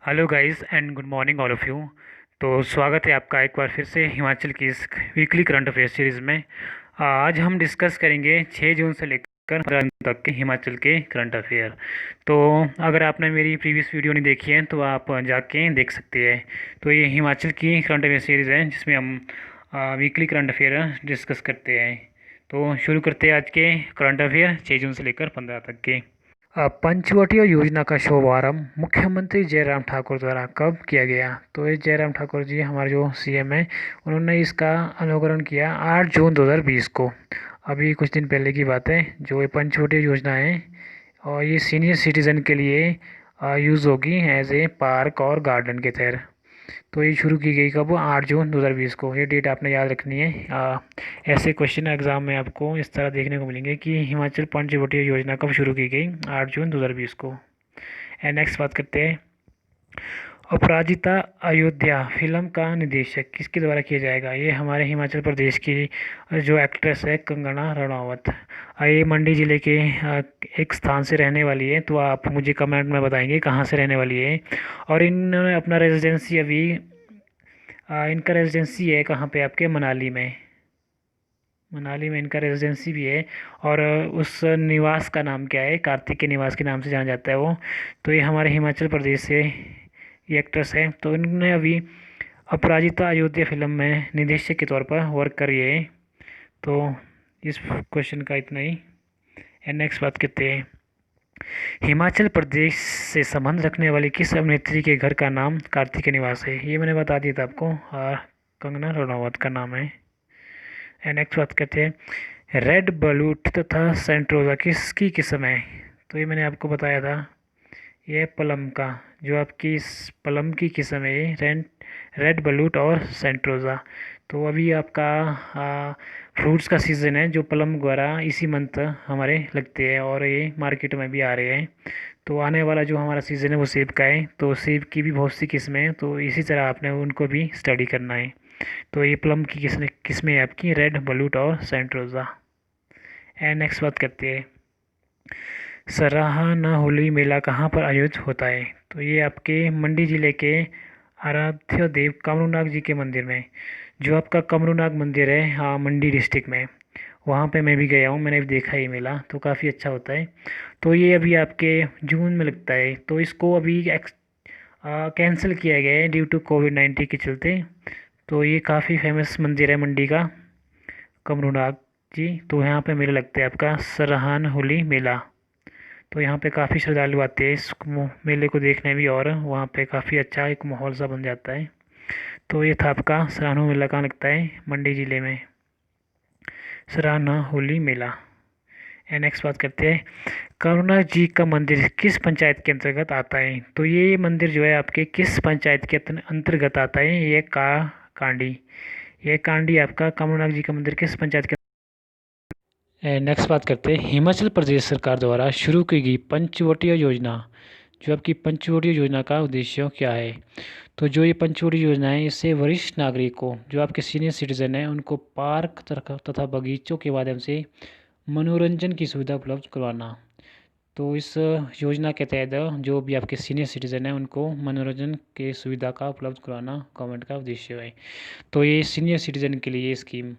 Hello guys and good morning all of you. तो स्वागत है आपका एक बार फिर से हिमाचल की इस वीकली करंट अफेयर सीरीज़ में। आज हम डिस्कस करेंगे 6 जून से लेकर 15 जून तक के हिमाचल के करंट अफेयर। तो अगर आपने मेरी प्रीवियस वीडियो नहीं देखी है तो आप जाके देख सकते हैं। तो ये हिमाचल की करंट अफेयर सीरीज़ है जिसमें हम वीकली करंट अफेयर डिस्कस करते हैं। तो शुरू करते हैं आज के करंट अफेयर 6 जून से लेकर 15 तक के। पंचवटीय योजना का शुभारंभ मुख्यमंत्री जयराम ठाकुर द्वारा कब किया गया? तो ये जयराम ठाकुर जी हमारे जो सीएम हैं उन्होंने इसका अनावरण किया 8 जून 2020 को। अभी कुछ दिन पहले की बात है। जो ये पंचवटीय योजना है और ये सीनियर सिटीज़न के लिए यूज़ होगी एज ए पार्क और गार्डन के तहत। तो ये शुरू की गई कब? 8 जून 2020 को। ये डेट आपने याद रखनी है। ऐसे क्वेश्चन एग्जाम में आपको इस तरह देखने को मिलेंगे कि हिमाचल पंचवटीय योजना कब शुरू की गई? 8 जून 2020 को। एंड नेक्स्ट बात करते हैं। अपराजिता अयोध्या फिल्म का निर्देशक किसके द्वारा किया जाएगा? ये हमारे हिमाचल प्रदेश की जो एक्ट्रेस है कंगना रनावत। ये मंडी ज़िले के एक स्थान से रहने वाली है। तो आप मुझे कमेंट में बताएंगे कहाँ से रहने वाली है। और इन्होंने अपना रेजिडेंसी अभी इनका रेजिडेंसी है कहाँ पे? आपके मनाली में। मनाली में इनका रेजिडेंसी भी है। और उस निवास का नाम क्या है? कार्तिक के निवास के नाम से जाना जाता है वो। तो ये हमारे हिमाचल प्रदेश से ये एक्ट्रेस है। तो इन्होंने अभी अपराजिता अयोध्या फिल्म में निर्देशक के तौर पर वर्क करी है। तो इस क्वेश्चन का इतना ही। एंड नेक्स्ट बात करते हैं। हिमाचल प्रदेश से संबंध रखने वाली किस अभिनेत्री के घर का नाम कार्तिक के निवास है? ये मैंने बता दिया था आपको। कंगना रनावत का नाम है। एंड नेक्स्ट बात करते हैं। रेड बलूट तथा सेंट्रोजा किसकी किस्म है? तो ये मैंने आपको बताया था। ये प्लम का, जो आपकी इस प्लम की किस्म है ये रेड बलूट और सेंट्रोजा। तो अभी आपका फ्रूट्स का सीज़न है जो प्लम वगैरह इसी मंथ हमारे लगते हैं और ये मार्केट में भी आ रहे हैं। तो आने वाला जो हमारा सीज़न है वो सेब का है। तो सेब की भी बहुत सी किस्में हैं। तो इसी तरह आपने उनको भी स्टडी करना है। तो ये प्लम की किस्में है आपकी रेड बलूट और सेंट्रोजा। एंड नेक्स्ट बात करते हैं। सराहना होली मेला कहाँ पर आयोजित होता है? तो ये आपके मंडी जिले के आराध्य देव कामरूनाग जी के मंदिर में। जो आपका कामरूनाग मंदिर है हाँ मंडी डिस्ट्रिक्ट में, वहाँ पे मैं भी गया हूँ। मैंने भी देखा ये मेला। तो काफ़ी अच्छा होता है। तो ये अभी आपके जून में लगता है। तो इसको अभी कैंसिल किया गया है ड्यू टू कोविड-19 के चलते। तो ये काफ़ी फेमस मंदिर है मंडी का कामरूनाग जी। तो यहाँ पे मेला लगता है आपका सराहन होली मेला। तो यहाँ पे काफ़ी श्रद्धालु आते हैं इस मेले को देखने भी। और वहाँ पे काफ़ी अच्छा एक माहौल सा बन जाता है। तो ये था आपका सराहना मेला कहाँ लगता है? मंडी ज़िले में, सराहना होली मेला। एंड नेक्स्ट बात करते हैं। करुणा जी का मंदिर किस पंचायत के अंतर्गत आता है? तो ये मंदिर जो है आपके किस पंचायत के अंतर्गत आता है? ये कांडी। ये कांडी आपका कामरूनाग जी का मंदिर किस पंचायत के? नेक्स्ट बात करते हैं। हिमाचल प्रदेश सरकार द्वारा शुरू की गई पंचवटीय योजना, जो आपकी पंचवटीय योजना का उद्देश्य क्या है? तो जो ये पंचवटीय योजना है इससे वरिष्ठ नागरिकों जो आपके सीनियर सिटीजन हैं उनको पार्क तथा बगीचों के माध्यम से मनोरंजन की सुविधा उपलब्ध करवाना। तो इस योजना के तहत जो भी आपके सीनियर सिटीजन हैं उनको मनोरंजन की सुविधा का उपलब्ध करवाना गवर्नमेंट का उद्देश्य है। तो ये सीनियर सिटीजन के लिए स्कीम।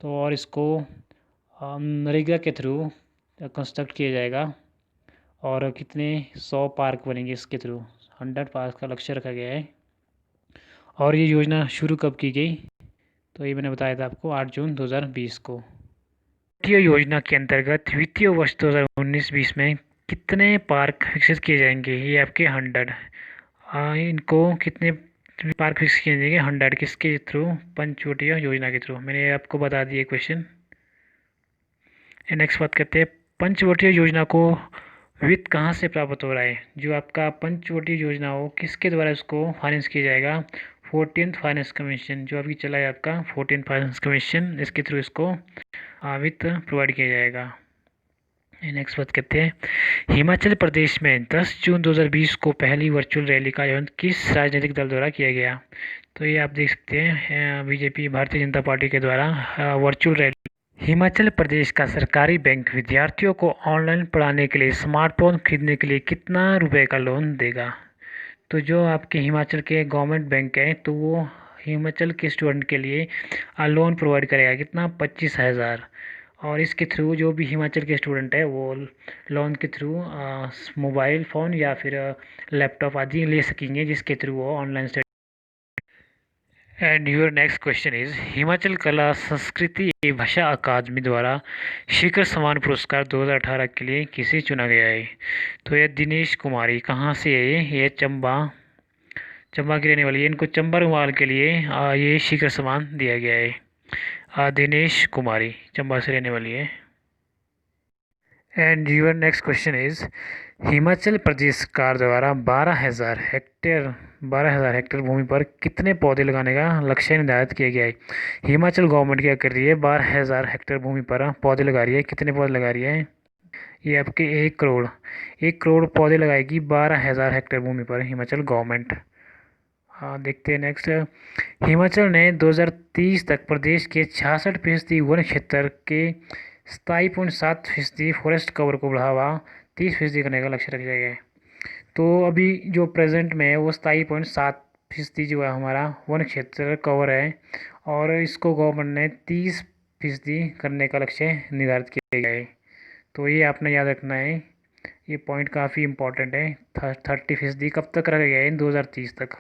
तो और इसको नरेगा के थ्रू कंस्ट्रक्ट किया जाएगा। और कितने 100 पार्क बनेंगे इसके थ्रू। 100 पार्क का लक्ष्य रखा गया है। और ये योजना शुरू कब की गई? तो ये मैंने बताया था आपको 8 जून 2020 को। वित्तीय योजना के अंतर्गत वित्तीय वर्ष 2019-20 में कितने पार्क विकसित किए जाएंगे? ये आपके 100। इनको कितने पार्क विकसित किए जाएंगे? 100। किसके थ्रू? पंचवटीय योजना के थ्रू। मैंने आपको बता दिया क्वेश्चन। नेक्स्ट बात करते हैं। पंचवटीय योजना को वित्त कहाँ से प्राप्त हो रहा है? जो आपका पंचवटीय योजना हो किसके द्वारा इसको फाइनेंस किया जाएगा? 14th फाइनेंस कमीशन जो अभी चला है आपका 14th फाइनेंस कमीशन, इसके थ्रू इसको वित्त प्रोवाइड किया जाएगा। नेक्स्ट बात करते हैं। हिमाचल प्रदेश में 10 जून 2020 को पहली वर्चुअल रैली का आयोजन किस राजनीतिक दल द्वारा किया गया? तो ये आप देख सकते हैं बीजेपी भारतीय जनता पार्टी के द्वारा वर्चुअल रैली। हिमाचल प्रदेश का सरकारी बैंक विद्यार्थियों को ऑनलाइन पढ़ाने के लिए स्मार्टफोन खरीदने के लिए कितना रुपए का लोन देगा? तो जो आपके हिमाचल के गवर्नमेंट बैंक है तो वो हिमाचल के स्टूडेंट के लिए लोन प्रोवाइड करेगा, कितना, 25,000। और इसके थ्रू जो भी हिमाचल के स्टूडेंट है वो लोन के थ्रू मोबाइल फ़ोन या फिर लैपटॉप आदि ले सकेंगे, जिसके थ्रू वो online study. And your next question is, Himachal कला संस्कृति एवं भाषा अकादमी द्वारा शिखर सम्मान पुरस्कार 2018 के लिए किसे चुना गया है? तो ये दिनेश कुमारी, कहाँ से है ये चंबा चंबा की रहने वाली है। इनको चंबा रुमाल के लिए ये शिखर सम्मान दिया गया है। दिनेश कुमारी चंबा से रहने वाली है। And your next question is, Himachal Pradesh सरकार द्वारा 12,000 हेक्टेयर भूमि पर कितने पौधे लगाने का लक्ष्य निर्धारित किया गया है? हिमाचल गवर्नमेंट क्या कर रही है, 12,000 हेक्टेयर भूमि पर पौधे लगा रही है। कितने पौधे लगा रही है? ये आपके 1 करोड़ पौधे लगाएगी 12,000 हेक्टेयर भूमि पर हिमाचल गवर्नमेंट। हाँ, देखते हैं नेक्स्ट। हिमाचल ने 2030 तक प्रदेश के 66% वन क्षेत्र के 27.7% फॉरेस्ट कवर को बढ़ावा 30% करने का लक्ष्य रखा गया है। तो अभी जो प्रेजेंट में है वो 27.7% जो है हमारा वन क्षेत्र कवर है, और इसको गवर्नमेंट ने 30% करने का लक्ष्य निर्धारित किया गया है। तो ये आपने याद रखना है, ये पॉइंट काफ़ी इम्पोर्टेंट है। 30% कब तक रखा गया है? 2030 तक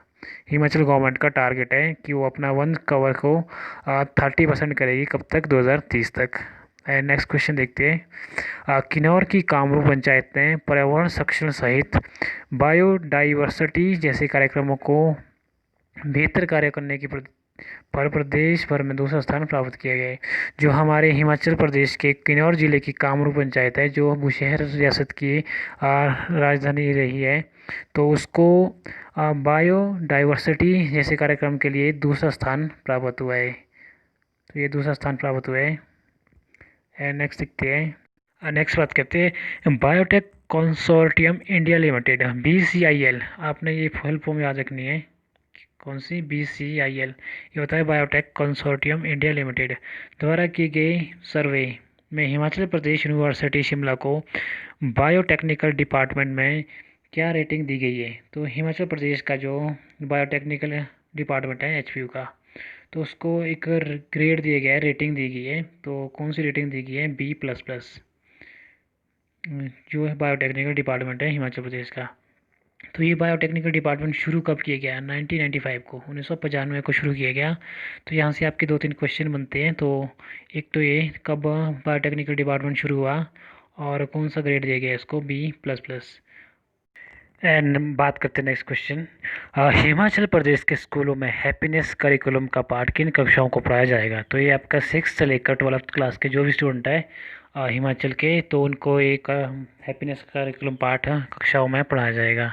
हिमाचल गवर्नमेंट का टारगेट है कि वो अपना वन कवर को 30% करेगी। कब तक? 2030 तक। नेक्स्ट क्वेश्चन देखते हैं। किन्नौर की कामरूप पंचायत ने पर्यावरण संरक्षण सहित बायोडाइवर्सिटी जैसे कार्यक्रमों को बेहतर कार्य करने की पर प्रदेश भर में दूसरा स्थान प्राप्त किया गया है। जो हमारे हिमाचल प्रदेश के किन्नौर जिले की कामरूप पंचायत है, जो बुशहर रियासत की राजधानी रही है, तो उसको बायोडाइवर्सिटी जैसे कार्यक्रम के लिए दूसरा स्थान प्राप्त हुआ है। तो ये दूसरा स्थान प्राप्त हुआ है। नेक्स्ट देखते हैं। नेक्स्ट बात करते हैं biotech consortium India limited, BCIL। आपने ये फुल फॉर्म याद रखनी है। कौन सी? BCIL। ये होता है बायोटेक कंसोर्टियम इंडिया लिमिटेड द्वारा की गई सर्वे में हिमाचल प्रदेश यूनिवर्सिटी शिमला को बायोटेक्निकल डिपार्टमेंट में क्या रेटिंग दी गई है? तो हिमाचल प्रदेश का जो बायोटेक्निकल डिपार्टमेंट है HPU का, तो उसको एक ग्रेड दिया गया है, रेटिंग दी गई है। तो कौन सी रेटिंग दी गई है? B++। जो है बायोटेक्निकल डिपार्टमेंट है हिमाचल प्रदेश का। तो ये बायोटेक्निकल डिपार्टमेंट शुरू कब किया गया? 1995 को, 1995 को शुरू किया गया। तो यहाँ से आपके 2-3 क्वेश्चन बनते हैं। तो एक तो ये कब बायोटेक्निकल डिपार्टमेंट शुरू हुआ और कौन सा ग्रेड दिया गया इसको? B++। एंड बात करते हैं नेक्स्ट क्वेश्चन। हिमाचल प्रदेश के स्कूलों में हैप्पीनेस करिकुलम का पाठ किन कक्षाओं को पढ़ाया जाएगा? तो ये आपका 6 से लेकर 12th क्लास के जो भी स्टूडेंट है हिमाचल के, तो उनको एक हैप्पीनेस करिकुलम पाठ कक्षाओं में पढ़ाया जाएगा।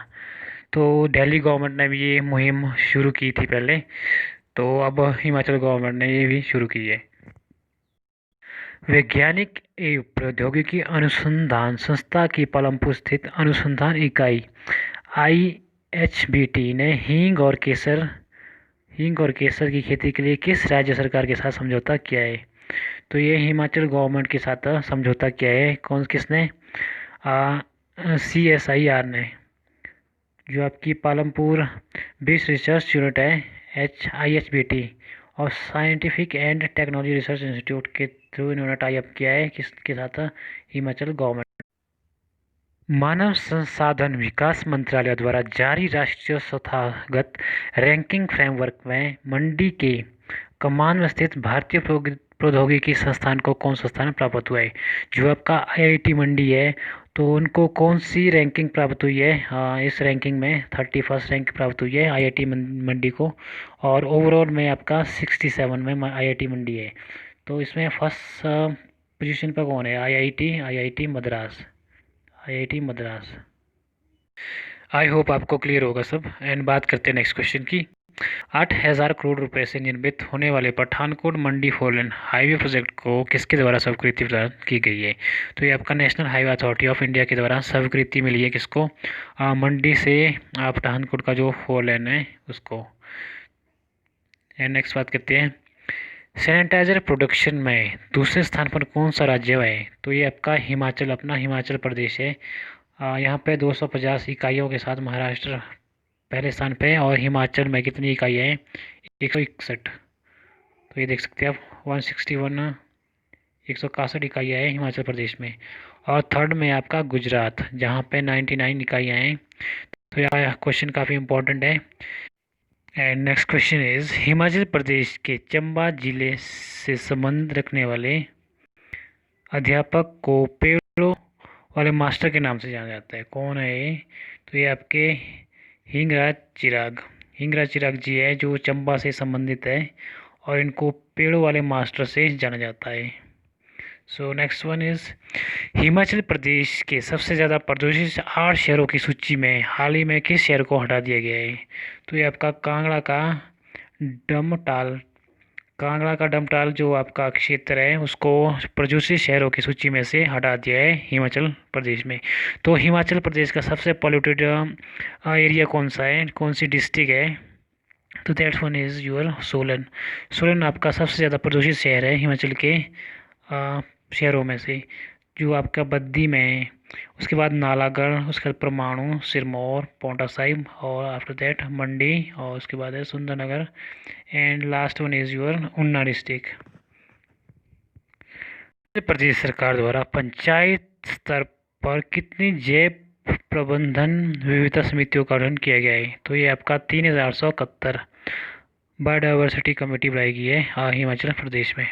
तो दिल्ली गवर्नमेंट ने भी ये मुहिम शुरू की थी पहले, तो अब हिमाचल गवर्नमेंट ने ये भी शुरू की है। वैज्ञानिक एवं प्रौद्योगिकी अनुसंधान संस्था की पालमपुर स्थित अनुसंधान इकाई IHBT ने हींग और केसर की खेती के लिए किस राज्य सरकार के साथ समझौता किया है? तो ये हिमाचल गवर्नमेंट के साथ समझौता किया है। किसने? CSIR ने। जो आपकी पालमपुर बेस्ड रिसर्च यूनिट है IHBT और scientific and technology research institute के थ्रू इन्होंने टाई अप किया है किसके साथ? हिमाचल गवर्नमेंट। मानव संसाधन विकास मंत्रालय द्वारा जारी राष्ट्रीय संस्थागत रैंकिंग फ्रेमवर्क में मंडी के कमान में स्थित भारतीय प्रौद्योगिकी संस्थान को कौन सा स्थान प्राप्त हुआ है? जो आपका IIT मंडी है, तो उनको कौन सी रैंकिंग प्राप्त हुई है? इस रैंकिंग में 31st रैंक प्राप्त हुई है IIT मंडी को, और ओवरऑल में आपका 67 में IIT मंडी है। तो इसमें फर्स्ट पोजीशन पर कौन है? IIT मद्रास। आई होप आपको क्लियर होगा सब। एंड बात करते हैं नेक्स्ट क्वेश्चन की। 8,000 करोड़ रुपए से निर्मित होने वाले Pathankot Mandi 4 lane highway project को किसके द्वारा स्वीकृति प्रदान की गई है? तो ये आपका national highway authority of India के द्वारा स्वीकृति मिली है किसको? मंडी से पठानकोट का जो 4 लेन है उसको। एंड नेक्स्ट बात करते हैं सैनिटाइजर प्रोडक्शन में दूसरे स्थान पर कौन सा राज्य है? तो ये आपका हिमाचल प्रदेश है। यहाँ पे 250 इकाइयों के साथ महाराष्ट्र पहले स्थान पे है। और हिमाचल में कितनी इकाइयाँ हैं? 161। तो ये देख सकते हैं आप 161, 161 इकाइयाँ हैं हिमाचल प्रदेश में। और थर्ड में आपका गुजरात, जहाँ पे 99 इकाइयाँ हैं। तो यह क्वेश्चन काफ़ी इंपॉर्टेंट है। And next question is, Himachal Pradesh के चंबा जिले से संबंध रखने वाले अध्यापक को पेड़ों वाले मास्टर के नाम से जाना जाता है। कौन है ये? तो ये आपके हिंगराज चिराग जी है, जो चंबा से संबंधित है और इनको पेड़ों वाले मास्टर से जाना जाता है। So next one is, Himachal Pradesh के सबसे ज़्यादा प्रदूषित 8 शहरों की सूची में हाल ही में किस शहर को हटा दिया गया है? तो ये आपका डमटाल कांगड़ा का डमटाल जो आपका क्षेत्र है, उसको प्रदूषित शहरों की सूची में से हटा दिया है हिमाचल प्रदेश में। तो हिमाचल प्रदेश का सबसे पॉल्यूटेड एरिया कौन सा है, कौन सी डिस्ट्रिक्ट है? तो that one is your Solan. Solan आपका सबसे ज़्यादा प्रदूषित शहर है हिमाचल के शहरों में से, जो आपका बद्दी में है। उसके बाद नालागढ़, उसके बाद परमाणु, सिरमौर, पांवटा साहिब, और आफ्टर दैट मंडी, और उसके बाद है Sundernagar, and last one is your Una district. Madhya Pradesh सरकार द्वारा पंचायत स्तर पर कितनी जैव प्रबंधन विविधता समितियों का गठन किया गया है? तो ये आपका 3171 बायोडाइवर्सिटी कमेटी बनाई गई है हिमाचल प्रदेश में।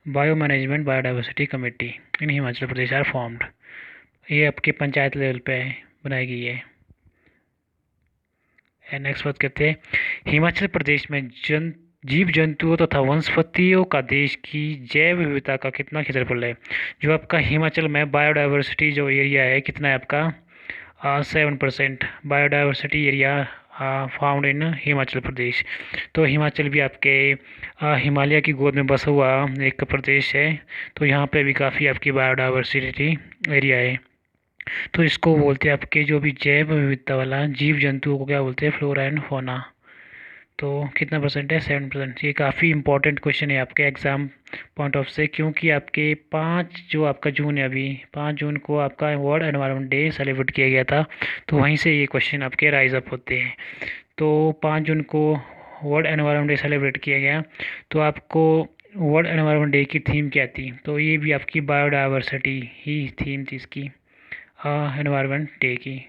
Bio management biodiversity committee in Himachal Pradesh are formed. ये आपके पंचायत लेवल पे बनाई गई है। एंड नेक्स्ट बात करते हैं, हिमाचल प्रदेश में जीव जंतुओं तथा वनस्पतियों का देश की जैव विविधता का कितना क्षेत्रफल है? जो आपका हिमाचल में बायोडाइवर्सिटी जो एरिया है, कितना है आपका 7% biodiversity area found in Himachal Pradesh. तो हिमाचल भी आपके हिमालय की गोद में बसा हुआ एक प्रदेश है, तो यहाँ पे भी काफ़ी आपकी बायोडाइवर्सिटी एरिया है। तो इसको बोलते हैं आपके जो भी जैव विविधता वाला जीव जंतुओं को क्या बोलते हैं? Flora and fauna. तो कितना परसेंट है? 7%। ये काफ़ी इंपॉर्टेंट क्वेश्चन है आपके एग्ज़ाम पॉइंट ऑफ से, क्योंकि आपके 5 जो आपका जून है, अभी 5 जून को आपका वर्ल्ड एनवायरनमेंट डे सेलिब्रेट किया गया था, तो वहीं से ये क्वेश्चन आपके राइज अप होते हैं। तो 5 जून को वर्ल्ड एनवायरनमेंट डे सेलिब्रेट किया गया, तो आपको वर्ल्ड एनवायरनमेंट डे की थीम क्या थी? तो ये भी आपकी बायोडाइवर्सिटी ही थीम थी इसकी एनवायरनमेंट डे की।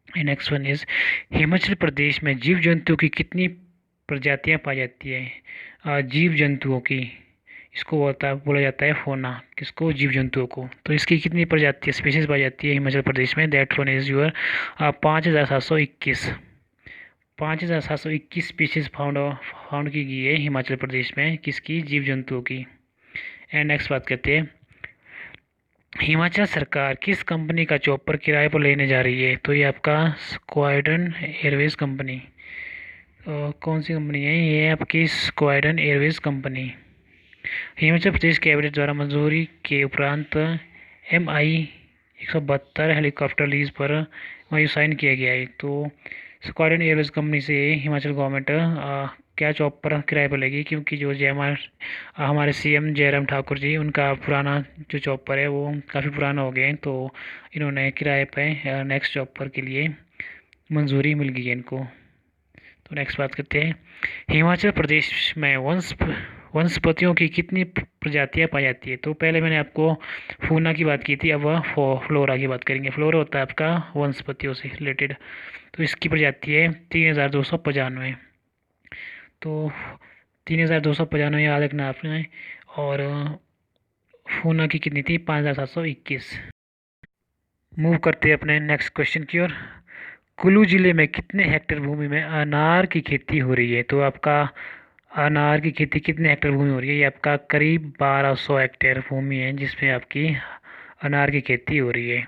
Next one is, Himachal Pradesh में जीव जंतुओं की कितनी प्रजातियां पाई जाती है? जीव जंतुओं की, इसको बोला जाता है फौना। किसको? जीव जंतुओं को। तो इसकी कितनी प्रजाति स्पीशीज पाई जाती है हिमाचल प्रदेश में? That one is your 5721। 5721 species found की गई है हिमाचल प्रदेश में, किसकी? जीव जंतुओं की। एंड नेक्स्ट बात करते हैं, हिमाचल सरकार किस कंपनी का चॉपर किराए पर लेने जा रही है? तो ये आपका स्क्वाड्रन एयरवेज कंपनी। कौन सी कंपनी है ये? आपकी squadron Airways company. Himachal Pradesh cabinet द्वारा मंजूरी के उपरांत MI-172 हेलीकॉप्टर लीज पर वही साइन किया गया है। तो स्क्वाड्रन एयरवेज कंपनी से हिमाचल गवर्नमेंट क्या चॉपर किराए पर लेगी? क्योंकि जो हमारे CM जयराम ठाकुर जी, उनका पुराना जो चॉपर है वो काफ़ी पुराना हो गया है, तो इन्होंने किराए पे नेक्स्ट चॉपर के लिए मंजूरी मिल गई है इनको। तो नेक्स्ट बात करते हैं, हिमाचल प्रदेश में वनस्पतियों की कितनी प्रजातियां पाई जाती है? तो पहले मैंने आपको फूना की बात की थी, अब फ्लोरा की बात करेंगे। फ्लोरा होता है आपका वनस्पतियों से रिलेटेड, तो इसकी प्रजाति है 3295। तो 3295 याद रखना आपने। और फूना की कितनी थी? 5721। मूव करते हैं अपने नेक्स्ट क्वेश्चन की ओर। कुल्लू जिले में कितने हेक्टेयर भूमि में अनार की खेती हो रही है? तो आपका अनार की खेती कितने हेक्टेयर भूमि हो रही है? ये आपका करीब 1200 हेक्टेयर भूमि है जिसमें आपकी अनार की खेती हो रही है।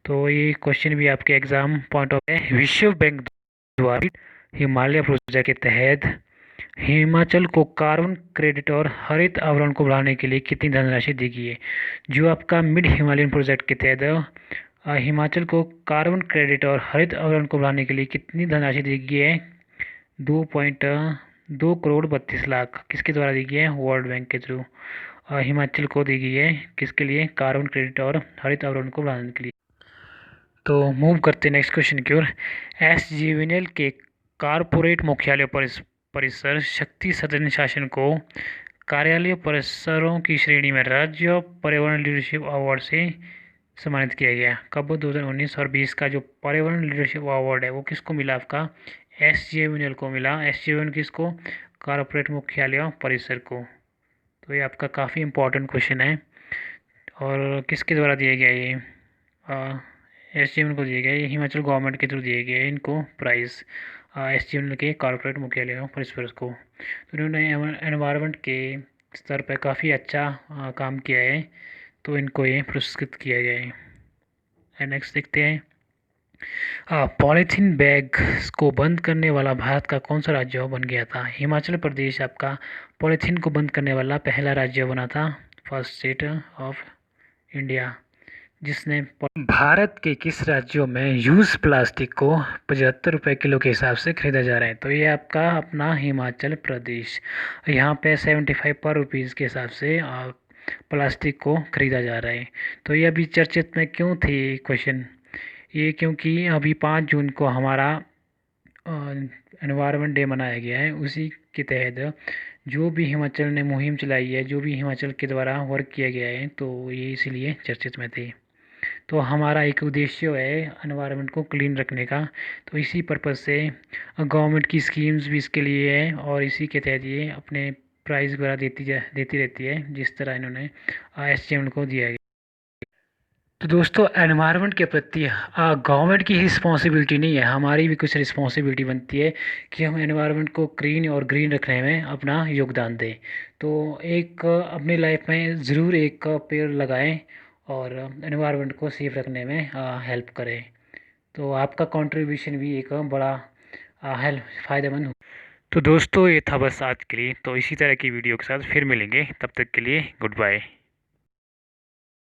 तो ये क्वेश्चन भी आपके एग्जाम पॉइंट ऑफ है। विश्व बैंक द्वारा हिमालय प्रोजेक्ट के तहत हिमाचल को कार्बन क्रेडिट और हरित आवरण को बढ़ाने के लिए कितनी धनराशि दी गई है? जो आपका मिड हिमालयन प्रोजेक्ट के तहत हिमाचल को कार्बन क्रेडिट और हरित आवरण को बढ़ाने के लिए कितनी धनराशि दी गई है? 2 करोड़ 32 लाख किसके द्वारा दी गई है? वर्ल्ड बैंक के थ्रू हिमाचल को दी गई है। किसके लिए? कार्बन क्रेडिट और हरित आवरण को बढ़ाने के लिए। तो मूव करते नेक्स्ट क्वेश्चन की ओर। एसजीवीएनएल के कारपोरेट मुख्यालय परिसर शक्ति सदन शासन को कार्यालय परिसरों की श्रेणी में राज्य पर्यावरण लीडरशिप अवार्ड से सम्मानित किया गया। कब? 2019 और 20 का जो पर्यावरण लीडरशिप अवार्ड है वो किसको मिला? आपका एसजीवीएनएल को मिला। एसजीवीएनएल किसको? कारपोरेट मुख्यालय परिसर को। तो ये आपका काफ़ी इम्पोर्टेंट क्वेश्चन है। और किसके द्वारा दिया गया ये? एसजीवीएनएल को दिया गया। ये हिमाचल गवर्नमेंट के थ्रू दिए गए इनको प्राइज़, एसजीवीएनएल के कॉर्पोरेट मुख्यालय परिसर को। तो इन्होंने एनवायरनमेंट के स्तर पर काफ़ी अच्छा काम किया है, तो इनको ये पुरस्कृत किया गया है। एंड नेक्स्ट देखते हैं, पॉलीथीन बैग को बंद करने वाला भारत का कौन सा राज्य बन गया था? हिमाचल प्रदेश आपका पॉलीथीन को बंद करने वाला पहला राज्य बना था, फर्स्ट स्टेट ऑफ इंडिया, जिसने। भारत के किस राज्यों में यूज़ प्लास्टिक को 75 रुपये किलो के हिसाब से खरीदा जा रहा है? तो ये आपका अपना हिमाचल प्रदेश, यहाँ पे 75 पर रुपीज़ के हिसाब से प्लास्टिक को खरीदा जा रहा है। तो ये अभी चर्चित में क्यों थे क्वेश्चन? ये क्योंकि अभी 5 जून को हमारा एनवायरनमेंट डे मनाया गया है। उसी के तहत जो भी हिमाचल ने मुहिम चलाई है, जो भी हिमाचल के द्वारा वर्क किया गया है, तो ये इसीलिए चर्चित में थे। तो हमारा एक उद्देश्य है एनवायरनमेंट को क्लीन रखने का, तो इसी पर्पज़ से गवर्नमेंट की स्कीम्स भी इसके लिए है, और इसी के तहत ये अपने प्राइज़ वगैरह देती रहती है, जिस तरह इन्होंने एसजीवीएनएल को दिया गया। तो दोस्तों, एनवायरनमेंट के प्रति गवर्नमेंट की रिस्पॉन्सिबिलिटी नहीं है, हमारी भी कुछ रिस्पॉन्सिबिलिटी बनती है कि हम एनवायरनमेंट को क्लीन और ग्रीन रखने में अपना योगदान दें। तो एक अपनी लाइफ में ज़रूर एक पेड़ लगाएं और एनवायरनमेंट को सेफ रखने में हेल्प करें। तो आपका कंट्रीब्यूशन भी एक बड़ा हेल्प फ़ायदेमंद हो। तो दोस्तों, ये था बस आज के लिए। तो इसी तरह की वीडियो के साथ फिर मिलेंगे, तब तक के लिए गुड बाय।